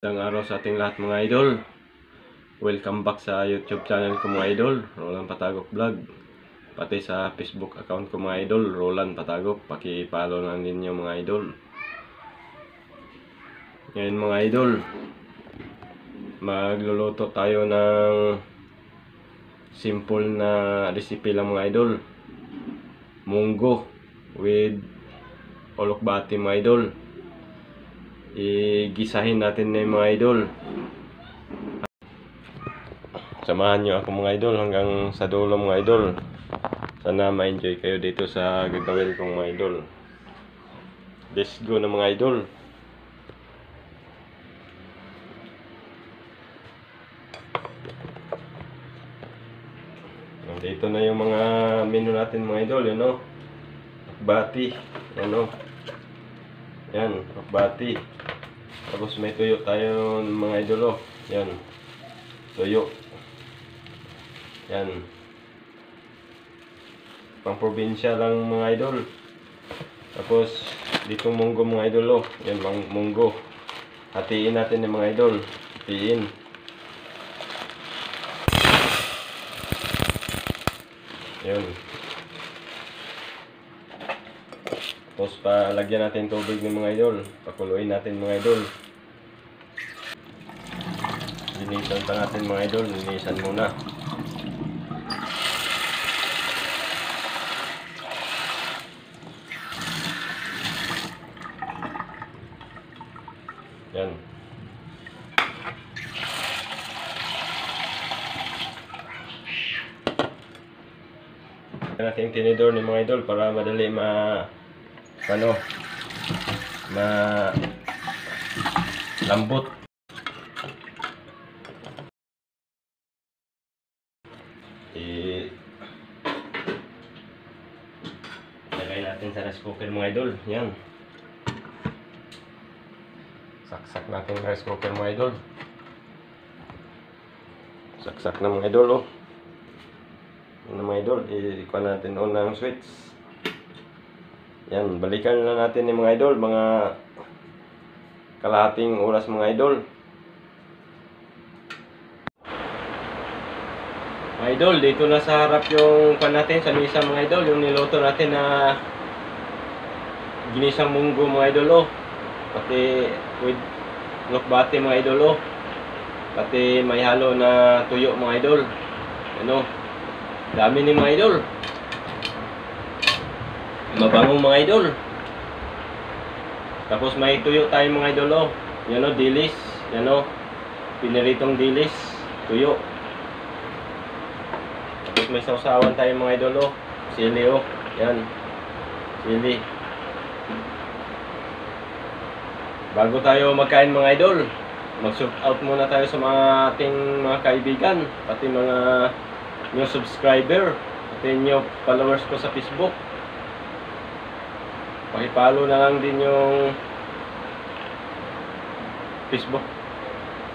Magandang araw sa ating lahat mga idol. Welcome back sa YouTube channel ko mga idol, Roland Patagop Vlog. Pati sa Facebook account ko mga idol, Roland Patagop. Paki-follow na ninyo mga idol. Ngayon mga idol, magluluto tayo ng simple na recipe lang mga idol. Munggo with olokbati mga idol. Igisahin natin na mga idol. Samahan nyo ako mga idol hanggang sa dulo mga idol. Sana ma-enjoy kayo dito sa gagawin kong mga idol. Let's go na mga idol. Dito na yung mga menu natin mga idol, yun o. Bati, yan o. Yan, bati. Tapos may tuyo tayo mga idol o. Yan, tuyo. Yan. Pang probinsya lang mga idol. Tapos dito munggo mga idol o. Yan, munggo. Hatiin natin yung mga idol. Hatiin. Yan. Tapos palagyan natin tubig ng mga idol. Pakuluin natin mga idol. Linisan pa natin mga idol. Linisan muna. Yan. Yan natin tinidor ni mga idol para madali lambot. Ilagay natin sa rice cooker mga idol. Yan. Saksak natin rice cooker mga idol. Saksak na mga idol oh. Yan mga idol, ikuha natin on ng switch. Yan, balikan na natin ni mga idol, mga kalahating oras mga idol. Mga idol, dito na sa harap yung pan natin sa misa mga idol, yung niluto natin na ginisang munggo mga idol oh. Pati with olokbati mga idol oh. Pati may halo na tuyo mga idol. Ano? Dami ni mga idol. Mabangong mga idol. Tapos may tuyo tayo mga idol oh. Yan oh, dilis. Yan oh. Piniritong dilis, tuyo. Tapos may sausawan tayo mga idol oh. Sili oh. Yan. Sili. Bago tayo magkain mga idol, mag-shout out muna tayo sa mga ating mga kaibigan, pati mga new subscriber, pati new followers ko sa Facebook. Paki-follow na lang din yung Facebook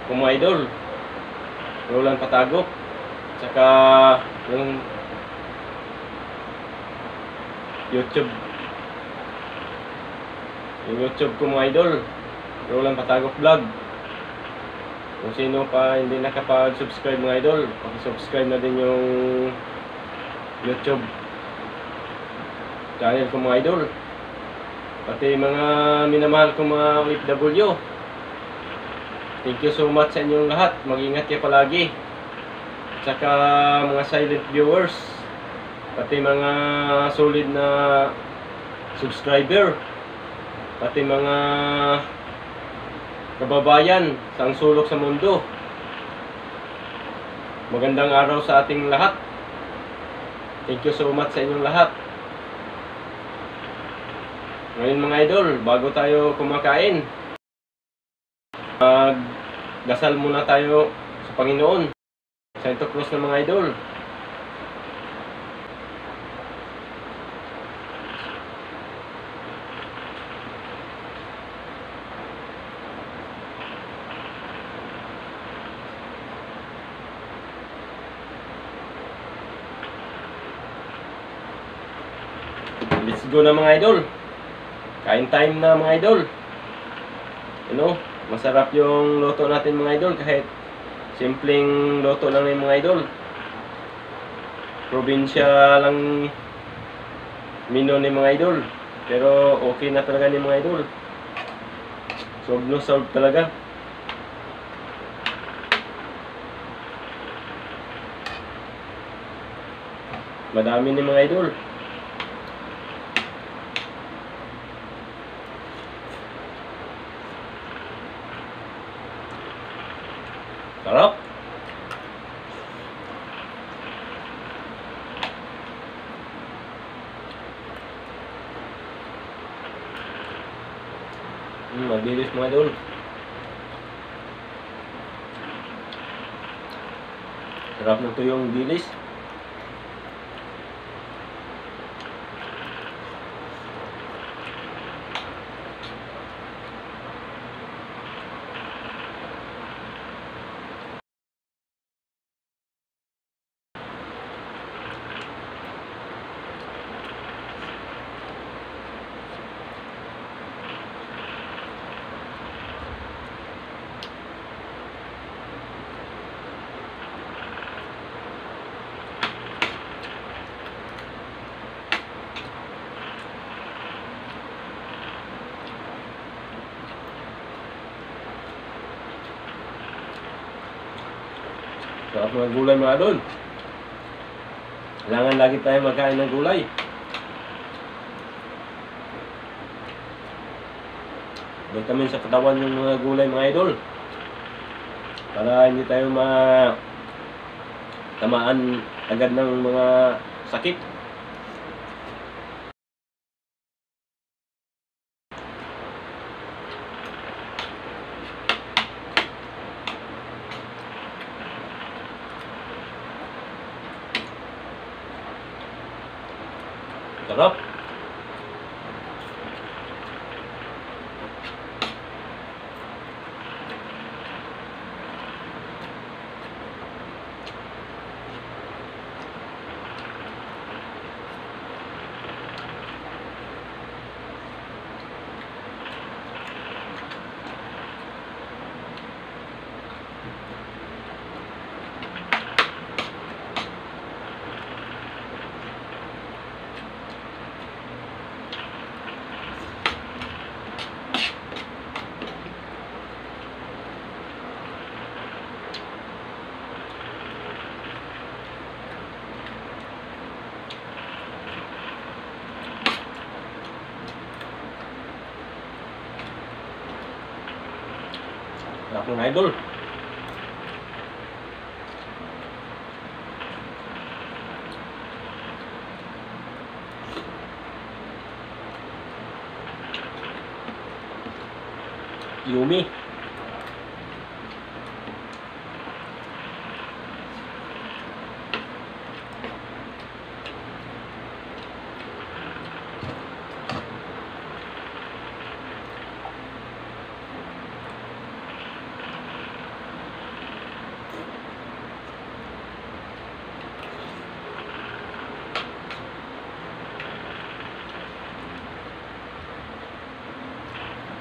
kung mga idol, Roland Patagop, saka yung YouTube ko mga idol, Roland Patagop Vlog. Kung sino pa hindi nakapag-subscribe mga idol, paki-subscribe na din yung YouTube channel ko mga idol. Pati mga minamahal ko mga OFW, thank you so much sa inyong lahat. Mag-ingat kayo palagi. Saka mga silent viewers, pati mga solid na subscriber, pati mga kababayan sa sulok sa mundo. Magandang araw sa ating lahat. Thank you so much sa inyong lahat. Ngayon mga idol, bago tayo kumakain, magdasal muna tayo sa Panginoon. Santo Cruz na mga idol. Let's go na mga idol. Kain time na mga idol. Ano? Masarap yung luto natin mga idol, kahit simpleng luto lang yung mga idol. Probinsya lang menu ni mga idol, pero okay na talaga ni mga idol. Solve no solve talaga. Madami ni mga idol. Sarap. Mabilis mga idol. Sarap ng tuyong bilis. Sarap mga gulay mga idol. Kailangan lagi tayo magkain ng gulay. Vitamin sa katawan yung mga gulay mga idol. Para hindi tayo tamaan agad ng mga sakit. Sarap. Sarap mga idol. Yummy.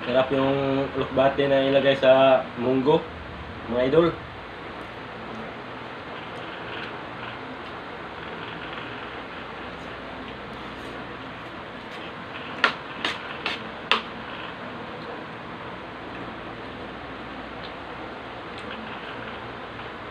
Sarap yung ulokbate na ilagay sa munggo, mga idol.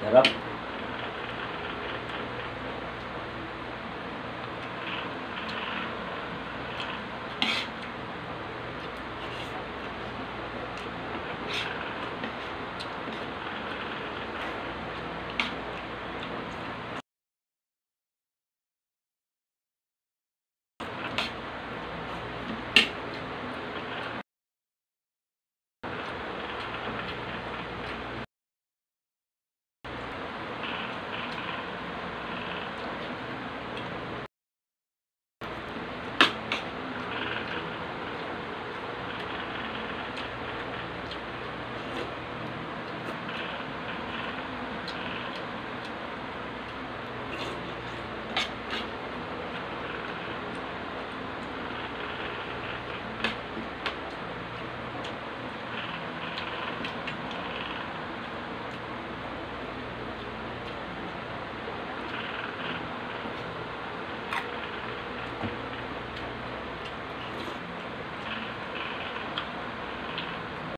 Sarap.